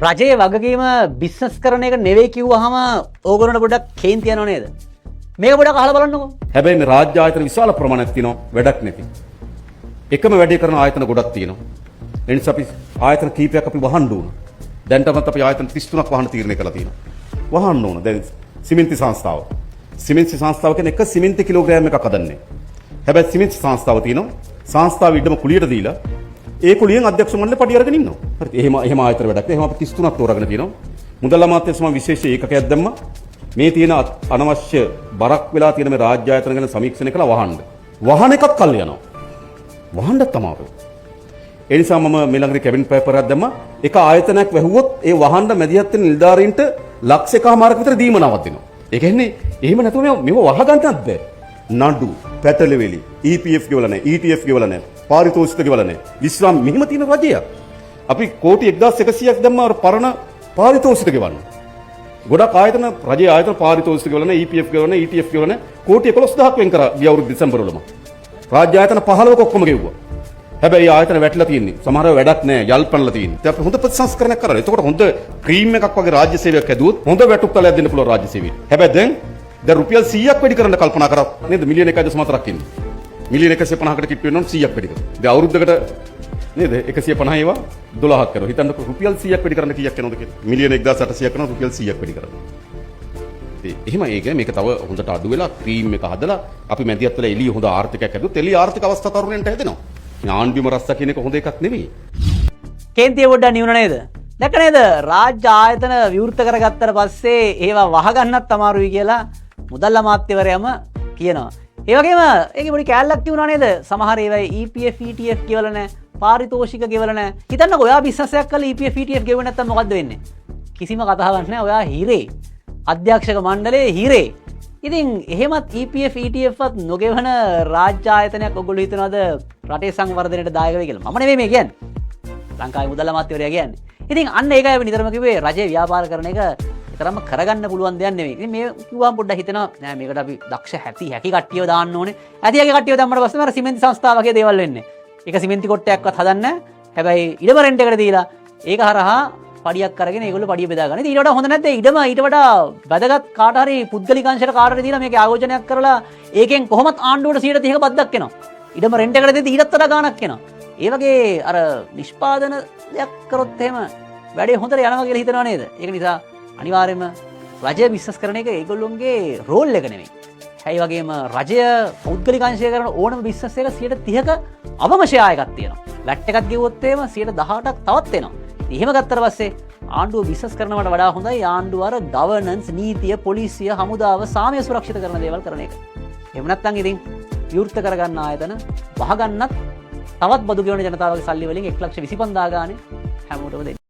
රජයේ වගකීම බිස්නස් කරන එක නෙවෙයි කිව්වහම ඕගොල්ලන්ට පොඩ්ඩක් කේන්ති යනව නේද? මේක පොඩ්ඩක් අහලා බලන්නකෝ. හැබැයි මේ රාජ්‍ය ආයතන විශාල ප්‍රමාණයක් තියෙනවා වැඩක් නැති. එකම වැඩේ කරන ආයතන ගොඩක් තියෙනවා. ඒ නිසා අපි ආයතන කීපයක් අපි වහන්න ඕන. දැන්ටමත් අපි ආයතන 33ක් වහන්න තීරණය කළා තියෙනවා. වහන්න ඕන. දැන් සිමෙන්ති සංස්ථාව. සිමෙන්ති සංස්ථාව කියන්නේ එක සිමෙන්ති කිලෝග්‍රෑම් එකක් හදන්නේ. හැබැයි සිමෙන්ති සංස්ථාව තියෙනවා. සංස්ථාව ඉදම කුලියට දීලා ඒ කුලියෙන් අධ්‍යක්ෂ මණ්ඩලෙ පඩි අරගෙන ඉන්නවා. හරිද? එහෙම ආයතන වැඩක් නෑ. එහෙම අපි 33ක් තෝරාගෙන තියෙනවා. මුදල් අමාත්‍ය සමග විශේෂ ඒකකයක් දැම්මා. මේ තියෙන අනවශ්‍ය බරක් වෙලා තියෙන මේ රාජ්‍ය ආයතන ගැන සමීක්ෂණය කළා වහන්න. වහන එකත් කල් යනවා. වහන්නත් තමයි. ඒ නිසා මම මේ ළඟදී කැබිනට් පේපර් එකක් දැම්මා. එක ආයතනයක් වැහුවොත් ඒ වහන්න මැදිහත් වෙන නිලධාරීන්ට ලක්ෂ එකමාරක විතර දීමනාවක් දෙනවා. ඒ කියන්නේ එහෙම නැතුව මේව වහගන්නත් බෑ. නඩු, පැටලෙවිලි, EPF ගෙවලා නැහැ, ETF ගෙවලා නැහැ, පාරිතෝෂික ගෙවලා නැහැ. විශ්‍රාම මෙහිම තියෙන රජය. අපි කෝටි 1100ක් දැම්මා අර පරණ පාරිතෝෂික ගෙවන්න. ගොඩක් ආයතන රජයේ ආයතන පාරිතෝෂික ගෙවලා නැහැ, EPF ගෙවලා නැහැ, ETF ගෙවලා නැහැ. කෝටි 11000ක් වෙන් කරා ගිය අවුරුදු දෙසැම්බර් වලම. රාජ්‍ය ආයතන 15ක ඔක්කොම ගෙව්වා. හැබැයි ආයතන වැටලා තියෙන්නේ. සමහරව වැඩක් නැහැ, යල් පැනලා තියෙන්නේ. ඉතින් අපි හොඳ ප්‍රතිසංස්කරණයක් කරලා. එතකොට හොඳ ක්‍රීම් එකක් වගේ රාජ්‍ය සේවයක් හැදුවොත් හොඳ වැටුප් තලයක් දෙන්න පුළුවන් රාජ්‍ය සේවයට. හැබැයි දැන් රුපියල් 100ක් වැඩි කරන්න කල්පනා කරා නේද? මිලියන 1.4ක් ඉන්නේ. මිලියන 150කට කිට්ටු වෙනවනම් 100ක් වැඩි කරා. දැන් අවුරුද්දකට නේද 150 ඒවා 12ක් කරනවා. හිතන්න රුපියල් 100ක් වැඩි කරන්න කීයක් යනවද කියලා. මිලියන 1800ක් කරනවා රුපියල් 100ක් වැඩි කරනවා. එහෙම ඒක මේක තව හොඳට අඩු වෙලා ක්‍රීම් එක හදලා අපි මැදිහත් වෙලා එළිය හොඳ ආර්ථිකයක් හැදුවොත් එළිය ආර්ථික අවස්ථා තරුණයන්ට හැදෙනවා. ආණ්ඩුවම රස්ස කියන එක හොඳ එකක් නෙවෙයි. කේන්තිය පොඩ්ඩක් නිවුණ නේද? දැක්ක නේද? රාජ්‍ය ආයතන විවෘත කරගත්තට පස්සේ ඒවා වහගන්නත් අමාරුයි කියලා මුදල් අමාත්‍යවරයාම කියනවා. ඒ වගේම ඒකේ පොඩි කෑල්ලක් තියුණා නේද? සමහර ඒවා EPF ETF ගෙවලා නැහැ, පාරිතෝෂික ගෙවලා නැහැ. හිතන්නකෝ ඔයා බිස්නස් එකක් කරලා EPF ETF ගෙවුවේ නැත්තම් මොකද්ද වෙන්නේ? කිසිම කතාවක් නැහැ. ඔයා හිරේ. අධ්‍යක්ෂක මණ්ඩලයේ හිරේ. ඉතින් එහෙමත් EPF ETF වත් නොගෙවන රාජ්‍ය ආයතනයක් ඔයගොල්ලෝ හිතනවාද රටේ සංවර්ධනයට දායක වෙයි කියලා? මම නෙවෙයි මේ කියන්නේ. ලංකාවේ මුදල් අමාත්‍යවරයා කියන්නේ. ඉතින් අන්න ඒකයි අපි නිතරම කිව්වේ රජයේ ව්‍යාපාර කරන එක තරම කරගන්න පුළුවන් දෙයක් නෙවෙයි. ඉතින් මේ කිව්වම පොඩ්ඩක් හිතෙනවා නෑ මේකට අපි දක්ෂ හැකි කට්ටියව දාන්න ඕනේ. හැකි කට්ටියව දැම්මට පස්සේ මර සිමෙන්ති සංස්ථාව වගේ දේවල් වෙන්නේ. ඒක සිමෙන්ති කොට්ටයක්වත් හදන්න නැහැ. හැබැයි ඉඩම රෙන්ට් එකට දීලා ඒක හරහා පඩියක් අරගෙන ඒගොල්ලෝ පඩිය බෙදා ගන්න. ඉතින් ඊට වඩා හොඳ නැද්ද? ඉඩම ඊට වඩා වැදගත් කාට හරි පුද්ගලික අංශයට කාට හරි දීලා මේක ආයෝජනයක් කරලා ඒකෙන් කොහොමත් ආණ්ඩුවට 130ක බද්දක් එනවා. ඉඩම රෙන්ට් එකට දෙද්දි ඊටත් වඩා ගාණක් එනවා. ඒ වගේ අර නිෂ්පාදන දෙයක් කරොත් එහෙම වැඩේ හොඳට යනවා කියලා හිතනවා නේද? ඒක නිසා අනිවාර්යයෙන්ම රජය බිස්නස් කරන එක ඒගොල්ලොන්ගේ රෝල් එක නෙමෙයි. ඒ වගේම රජය පෞද්ගලික අංශය කරන ඕනම බිස්නස් එකක 130ක අවම ෂෙයා එකක් තියෙනවා. වැට් එකක් ගෙවුවොත් එහෙම 118ක් තවත් එනවා. එහෙම ගත්තට පස්සේ ආණ්ඩුව බිස්නස් කරනවට වඩා හොඳයි ආණ්ඩුව අර ගවර්නන්ස් නීතිය පොලිසිය හමුදාව සාමය සුරක්ෂිත කරන දේවල් කරන එක. එහෙම නැත්නම් ඉතින් විවෘත කරගන්න ආයතන වහගන්නත් තවත් බදු ගෙවන ජනතාවගේ සල්ලි වලින් 1,25,000 ගානේ හැමෝටම දෙන්න.